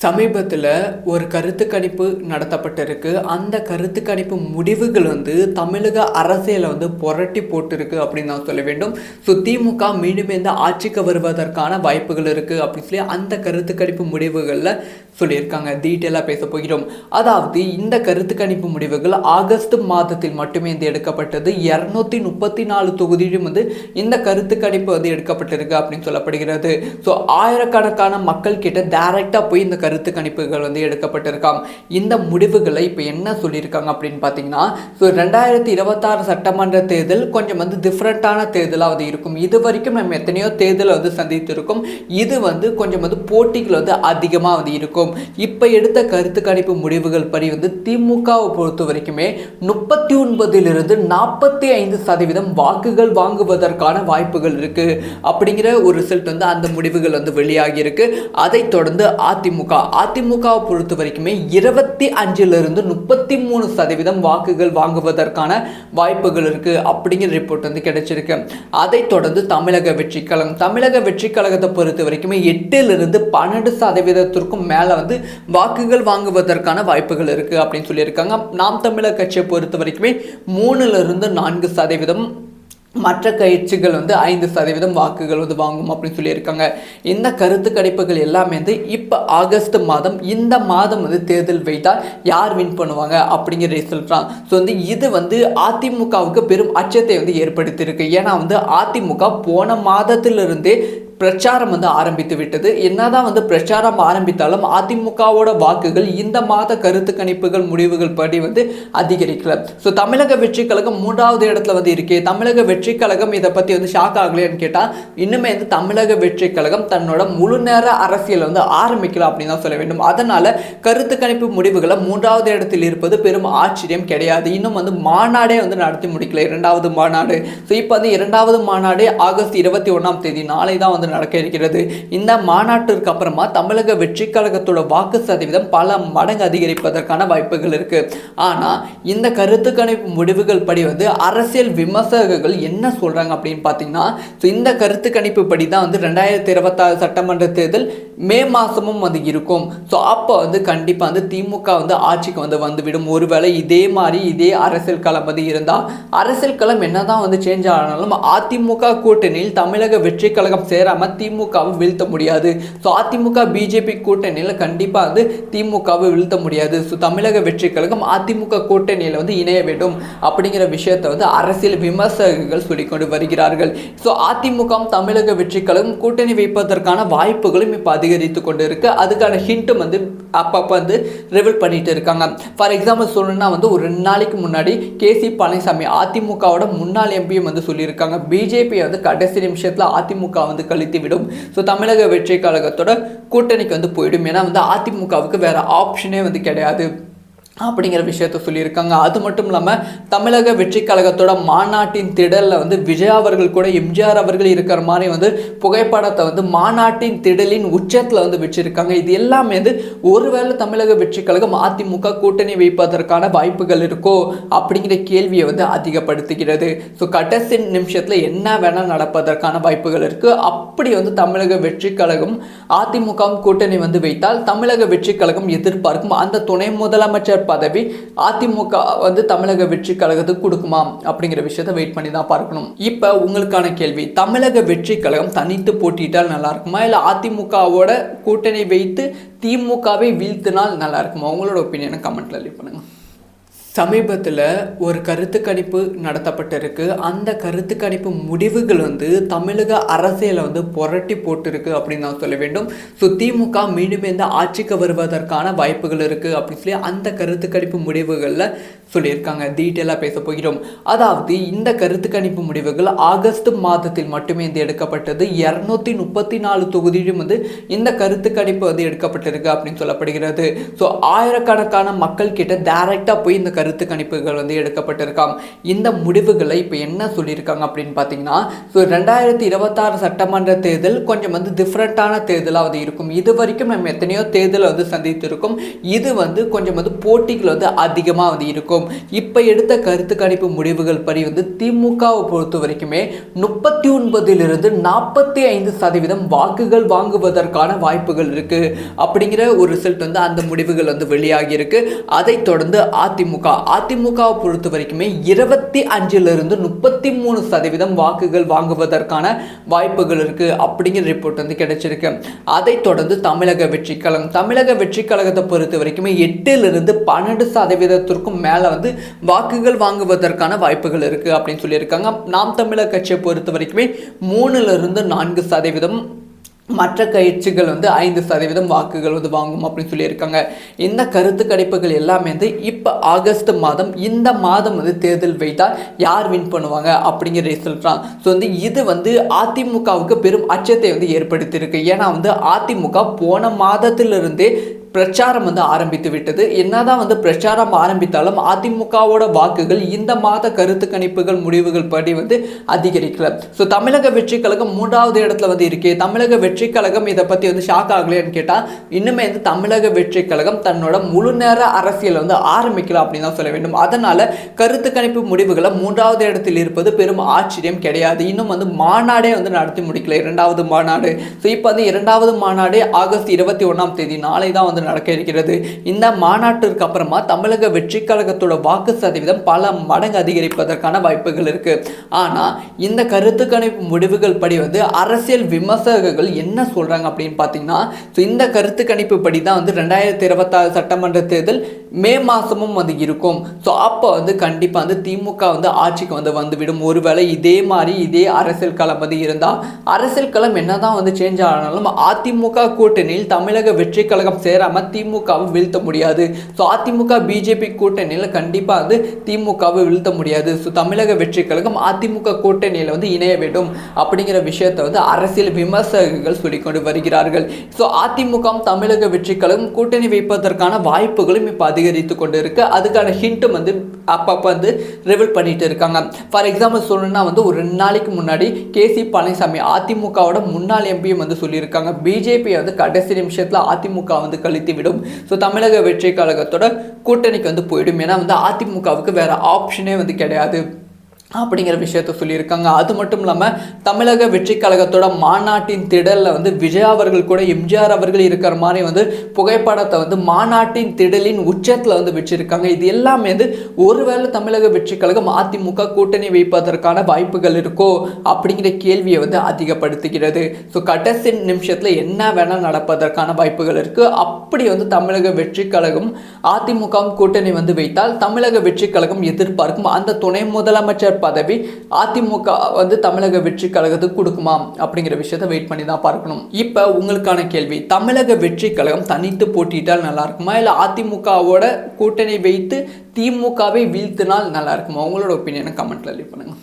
சமீபத்தில் ஒரு கருத்து கணிப்பு நடத்தப்பட்டிருக்கு. அந்த கருத்து கணிப்பு முடிவுகள் தமிழக அரசியலை புரட்டி போட்டிருக்கு அப்படின்னு நான் சொல்ல வேண்டும். ஸோ திமுக மீண்டும் இந்த ஆட்சிக்கு வருவதற்கான வாய்ப்புகள் இருக்குது அப்படின்னு சொல்லி அந்த கருத்து கணிப்பு முடிவுகளில் சொல்லியிருக்காங்க. டீட்டெயிலாக பேச போகிறோம். அதாவது இந்த கருத்து கணிப்பு முடிவுகள் ஆகஸ்ட் மாதத்தில் மட்டுமே எடுக்கப்பட்டது. 234 தொகுதியிலும் இந்த கருத்து கணிப்பு எடுக்கப்பட்டிருக்கு அப்படின்னு சொல்லப்படுகிறது. ஸோ ஆயிரக்கணக்கான மக்கள் கிட்ட டைரக்டாக போய் இந்த கருத்து கணிப்புகள் எடுக்கப்பட்டிருக்காம். இந்த முடிவுகளை இப்போ என்ன சொல்லியிருக்காங்க அப்படின்னு பார்த்தீங்கன்னா, ஸோ 2026 சட்டமன்ற தேர்தல் கொஞ்சம் டிஃப்ரெண்ட்டான தேர்தலாக இருக்கும். இது வரைக்கும் நம்ம எத்தனையோ தேர்தலை சந்தித்திருக்கோம். இது கொஞ்சம் போட்டிகள் அதிகமாக இருக்கும். இப்போ எடுத்த கருத்து கணிப்பு முடிவுகள் படி திமுகவை பொறுத்த வரைக்குமே 39லிருந்து 45% வாக்குகள் வாங்குவதற்கான வாய்ப்புகள் இருக்கு அப்படிங்கிற ஒரு ரிசல்ட் அந்த முடிவுகள் வெளியாகி இருக்கு. அதை தொடர்ந்து அதிமுகவை பொறுத்த வரைக்குமே 25லிருந்து 33% வாக்குகள் வாங்குவதற்கான வாய்ப்புகள் இருக்கு அப்படிங்கிற ரிப்போர்ட் கிடைச்சிருக்கு. அதை தொடர்ந்து தமிழக வெற்றி கழகத்தை பொறுத்த வரைக்குமே 8லிருந்து 12% மேல வாக்குகள் வாங்குவதற்கான வாய்ப்புகள் இருக்கு அப்படின்னு சொல்லியிருக்காங்க. நாம் தமிழர் கட்சியை பொறுத்த வரைக்குமே 3லிருந்து 4%, மற்ற கட்சிகள் 5% வாக்குகள் வாங்கும் அப்படின்னு சொல்லியிருக்காங்க. இந்த கருத்து கணிப்புகள் எல்லாமே இப்போ ஆகஸ்ட் மாதம், இந்த மாதம் தேர்தல் வைத்தால் யார் வின் பண்ணுவாங்க அப்படிங்கிற ரிசல்ட் தான். ஸோ இது அதிமுகவுக்கு பெரும் அச்சத்தை ஏற்படுத்தியிருக்கு. ஏன்னா அதிமுக போன மாதத்திலிருந்தே பிரச்சாரம் ஆரம்பித்து விட்டது. என்னதான் பிரச்சாரம் ஆரம்பித்தாலும் அதிமுகவோட வாக்குகள் இந்த மாத கருத்து கணிப்புகள் முடிவுகள் படி அதிகரிக்கல. ஸோ தமிழக வெற்றி கழகம் 3வது இடத்துல இருக்கே. தமிழக வெற்றி கழகம் இதை பற்றி ஷாக் ஆகலையான்னு கேட்டால், இன்னுமே தமிழக வெற்றி கழகம் தன்னோட முழு நேர அரசியல் ஆரம்பிக்கலாம் அப்படின்னு தான் சொல்ல வேண்டும். அதனால கருத்து கணிப்பு முடிவுகளை 3வது இடத்தில் இருப்பது பெரும் ஆச்சரியம் கிடையாது. இன்னும் மாநாடே நடத்தி முடிக்கல, 2வது மாநாடு. ஸோ இப்போ 2வது மாநாடு ஆகஸ்ட் 21ஆம் தேதி நாளை தான் நடக்க இருக்கிறது. இந்த மாநாட்டிற்கு அப்புறமா தமிழக வெற்றி கழகத்தோட வாக்கு சதவீதம் பல மடங்கு அதிகரிப்பதற்கான வாய்ப்புகள் இருக்கு. ஆனா இந்த கருத்து கணிப்பு முடிவுகள் படி அரசியல் விமர்சகர்கள் என்ன சொல்றாங்க அப்படின்னு பாத்தீங்கன்னா, இந்த கருத்து கணிப்பு படி தான் 2026 சட்டமன்ற தேர்தல் மே மாசமும் இருக்கும். ஸோ அப்போ கண்டிப்பா திமுக ஆட்சிக்கு வந்துவிடும். ஒருவேளை இதே மாதிரி இதே அரசியல் களம் இருந்தா, அரசியல் களம் என்னதான் சேஞ்ச் ஆனாலும் அதிமுக கூட்டணியில் தமிழக வெற்றி கழகம் சேராம திமுகவை வீழ்த்த முடியாது. ஸோ அதிமுக பிஜேபி கூட்டணியில் கண்டிப்பா திமுகவை வீழ்த்த முடியாது. ஸோ தமிழக வெற்றி கழகம் அதிமுக கூட்டணியில் இணைய வேண்டும் அப்படிங்கிற விஷயத்தை அரசியல் விமர்சகர்கள் சொல்லிக்கொண்டு வருகிறார்கள். ஸோ அதிமுக தமிழக வெற்றி கழகம் கூட்டணி வைப்பதற்கான வாய்ப்புகளும் இப்போ அதிகரித்து கொண்டு இருக்கு. அதுக்கான ஹிண்ட்டும் அப்பப்போ ரிவீல் பண்ணிட்டு இருக்காங்க. ஃபார் எக்ஸாம்பிள் சொல்லணும்னா ஒரு 2 நாளைக்கு முன்னாடி கேசி பழனிசாமி அதிமுகவோட முன்னாள் எம்பியும் சொல்லியிருக்காங்க, பிஜேபி கடைசி நிமிஷத்தில் அதிமுக கழித்து விடும். ஸோ தமிழக வெற்றி கழகத்தோட கூட்டணிக்கு போயிடும். ஏன்னா அதிமுகவுக்கு வேற ஆப்ஷனே கிடையாது அப்படிங்கிற விஷயத்த சொல்லியிருக்காங்க. அது மட்டும் இல்லாமல் தமிழக வெற்றி கழகத்தோட மாநாட்டின் திடலில் விஜய் அவர்கள் கூட எம்ஜிஆர் அவர்கள் இருக்கிற மாதிரி புகைப்படத்தை மாநாட்டின் திடலின் உச்சத்தில் வச்சிருக்காங்க. இது எல்லாமே ஒருவேளை தமிழக வெற்றி கழகம் அதிமுக கூட்டணி வைப்பதற்கான வாய்ப்புகள் இருக்கோ அப்படிங்கிற கேள்வியை அதிகப்படுத்துகிறது. ஸோ கடைசி நிமிஷத்தில் என்ன வேணால் நடப்பதற்கான வாய்ப்புகள் இருக்கு. அப்படி தமிழக வெற்றி கழகம் அதிமுக கூட்டணி வைத்தால் தமிழக வெற்றி கழகம் எதிர்பார்க்கும் அந்த துணை முதலமைச்சர் பதவி அதிமுக தமிழக வெற்றி கழகத்துக்கு கொடுக்குமா அப்படிங்கிற விஷயத்தை வெயிட் பண்ணி தான் பார்க்கணும். இப்ப உங்களுக்கான கேள்வி, தமிழக வெற்றி கழகம் தனித்து போட்டிட்டால் நல்லா இருக்குமா, இல்ல அதிமுகவோட கூட்டணி வைத்து திமுகவை வீழ்த்தினால் நல்லா இருக்குமா? உங்களோட ஒப்பீனியனை கமெண்ட்ல லீவ் பண்ணுங்க. சமீபத்தில் ஒரு கருத்து கணிப்பு நடத்தப்பட்டிருக்கு. அந்த கருத்து கணிப்பு முடிவுகள் தமிழக அரசியலை புரட்டி போட்டிருக்கு அப்படின்னு நான் சொல்ல வேண்டும். ஸோ திமுக மீண்டும் இந்த ஆட்சிக்கு வருவதற்கான வாய்ப்புகள் இருக்குது அப்படின்னு சொல்லி அந்த கருத்து கணிப்பு முடிவுகளில் சொல்லியிருக்காங்க. டீட்டெயிலாக பேச போகிறோம். அதாவது இந்த கருத்து கணிப்பு முடிவுகள் ஆகஸ்ட் மாதத்தில் மட்டுமே எடுக்கப்பட்டது. 234 தொகுதியிலும் இந்த கருத்து கணிப்பு எடுக்கப்பட்டிருக்கு அப்படின்னு சொல்லப்படுகிறது. ஸோ ஆயிரக்கணக்கான மக்கள் கிட்ட டைரக்டாக போய் இந்த கருத்து கணிப்புகள் எடுக்கப்பட்டிருக்காம். இந்த முடிவுகளை இப்போ என்ன சொல்லியிருக்காங்க அப்படின்னு பார்த்தீங்கன்னா, ஸோ 2026 சட்டமன்ற தேர்தல் கொஞ்சம் டிஃப்ரெண்ட்டான தேர்தலாக இருக்கும். இது வரைக்கும் நம்ம எத்தனையோ தேர்தலை சந்தித்திருக்கோம். இது கொஞ்சம் போட்டிகள் அதிகமாக இருக்கும். இருக்கும். இப்போ எடுத்த கருத்து கணிப்பு முடிவுகள் படி வந்து திமுகவை பொறுத்த வரைக்குமே 39 - 45% வாக்குகள் வாங்குவதற்கான வாய்ப்புகள் இருக்கு அப்படிங்கிற ஒரு ரிசல்ட் வந்து அந்த முடிவுகள் வந்து வெளியாகி இருக்கு. அதை தொடர்ந்து அதிமுகவை பொறுத்த வரைக்குமே 25 - 33% வாக்குகள் வாங்குவதற்கான வாய்ப்புகள் இருக்கு அப்படிங்கிற ரிப்போர்ட் வந்து கிடைச்சிருக்கு. அதை தொடர்ந்து தமிழக வெற்றி கழகத்தை பொறுத்த வரைக்குமே 8 - 12% மேல வந்து வாக்குகள் வாங்குவதற்கான வாய்ப்புகள் இருக்கு அப்படின்னு சொல்லியிருக்காங்க. நாம் தமிழர் கட்சியை பொறுத்த வரைக்குமே 3 - 4%, மற்ற கட்சிகள் வந்து 5% வாக்குகள் வந்து வாங்கும் அப்படின்னு சொல்லியிருக்காங்க. இந்த கருத்து கணிப்புகள் எல்லாமே வந்து இப்போ ஆகஸ்ட் மாதம், இந்த மாதம் வந்து தேர்தல் வைத்தால் யார் வின் பண்ணுவாங்க அப்படிங்கிற ரிசல்ட் தான். ஸோ வந்து இது வந்து அதிமுகவுக்கு பெரும் அச்சத்தை வந்து ஏற்படுத்தியிருக்கு. ஏன்னா வந்து அதிமுக போன மாதத்திலிருந்தே பிரச்சாரம் வந்து ஆரம்பித்து விட்டது. என்னதான் வந்து பிரச்சாரம் ஆரம்பித்தாலும் அதிமுகவோட வாக்குகள் இந்த மாத கருத்து கணிப்புகள் முடிவுகள் படி வந்து அதிகரிக்கல. ஸோ தமிழக வெற்றி கழகம் 3வது இடத்துல வந்து இருக்கு. தமிழக வெற்றி கழகம் இதை பற்றி வந்து ஷாக் ஆகலையான்னு கேட்டால் இன்னுமே வந்து தமிழக வெற்றி கழகம் தன்னோட முழு நேர அரசியல் வந்து ஆரம்பிக்கலாம் அப்படின்னு தான் சொல்ல வேண்டும். அதனால கருத்து கணிப்பு முடிவுகளை 3வது இடத்தில் இருப்பது பெரும் ஆச்சரியம் கிடையாது. இன்னும் வந்து மாநாடே வந்து நடத்தி முடிக்கல, 2வது மாநாடு. ஸோ இப்போ வந்து 2வது மாநாடு ஆகஸ்ட் 21ஆம் தேதி நாளை தான் வந்து நடக்க இருக்கிறது. இந்த மாநாட்டிற்கு அப்புறமா தமிழக வெற்றி கழகத்தோட வாக்கு சதவீதம் பல மடங்கு அதிகரிப்பதற்கான வாய்ப்புகள் இருக்கு. ஆனா இந்த கருத்து கணிப்பு முடிவுகள் படி வந்து அரசியல் விமர்சகர்கள் என்ன சொல்றாங்க அப்படின்னு பார்த்தீங்கன்னா, இந்த கருத்து கணிப்பு படி தான் வந்து 2026 சட்டமன்ற தேர்தல் மே மாசமும் வந்து இருக்கும். ஸோ அப்போ வந்து கண்டிப்பா வந்து திமுக வந்து ஆட்சிக்கு வந்து வந்துவிடும். ஒருவேளை இதே அரசியல் களம் வந்து இருந்தா, அரசியல் களம் என்னதான் வந்து சேஞ்ச் ஆனாலும் அதிமுக கூட்டணியில் தமிழக வெற்றி கழகம் சேராம திமுகவை வீழ்த்த முடியாது. ஸோ அதிமுக பிஜேபி கூட்டணியில் கண்டிப்பா வந்து திமுகவை வீழ்த்த முடியாது. ஸோ தமிழக வெற்றி கழகம் அதிமுக கூட்டணியில் வந்து இணைய வேண்டும் அப்படிங்கிற விஷயத்தை வந்து அரசியல் விமர்சகர்கள் சொல்லிக்கொண்டு வருகிறார்கள். ஸோ அதிமுக தமிழக வெற்றி கழகம் கூட்டணி வைப்பதற்கான வாய்ப்புகளும் இப்போ அதிகரித்து கொண்டு இருக்கு. அதுக்கான ஹிண்ட்டும் வந்து அப்பப்போ வந்து ரிவீல் பண்ணிட்டு இருக்காங்க. ஃபார் எக்ஸாம்பிள் சொல்லணும்னா வந்து ஒரு 2 நாளைக்கு முன்னாடி கேசி பழனிசாமி அதிமுகவோட முன்னாள் எம்பியும் வந்து சொல்லியிருக்காங்க, பிஜேபி வந்து கடைசி நிமிஷத்தில் அதிமுக வந்து கழித்து விடும். ஸோ தமிழக வெற்றி கழகத்தோட கூட்டணிக்கு வந்து போயிடும். ஏன்னா வந்து அதிமுகவுக்கு வேற ஆப்ஷனே வந்து கிடையாது அப்படிங்கிற விஷயத்த சொல்லியிருக்காங்க. அது மட்டும் இல்லாமல் தமிழக வெற்றி கழகத்தோட மாநாட்டின் திடலில் வந்து விஜய் அவர்கள் கூட எம்ஜிஆர் அவர்கள் இருக்கிற மாதிரி வந்து புகைப்படத்தை வந்து மாநாட்டின் திடலின் உச்சத்தில் வந்து வச்சிருக்காங்க. இது எல்லாமே வந்து ஒருவேளை தமிழக வெற்றி கழகம் அதிமுக கூட்டணி வைப்பதற்கான வாய்ப்புகள் இருக்கோ அப்படிங்கிற கேள்வியை வந்து அதிகப்படுத்துகிறது. ஸோ கடைசி நிமிஷத்தில் என்ன வேணால் நடப்பதற்கான வாய்ப்புகள் இருக்குது. அப்படி வந்து தமிழக வெற்றி கழகம் அதிமுக கூட்டணி வந்து வைத்தால் தமிழக வெற்றி கழகம் எதிர்பார்க்கும் அந்த துணை முதலமைச்சர் பதவி அதிமுக வந்து தமிழக வெற்றி கழகத்துக்கு கொடுக்குமா அப்படிங்கிற விஷயத்தை வெயிட் பண்ணி தான் பார்க்கணும். இப்போ உங்களுக்கான கேள்வி, தமிழக வெற்றி கழகம் தனித்து போட்டியிட்டால் நல்லா இருக்குமா, இல்லை அதிமுகவோட கூட்டணி வைத்து திமுகவை வீழ்த்தினால் நல்லா இருக்குமா? உங்களோட ஒப்பீனியனை கமெண்ட்ல லீவ் பண்ணுங்க.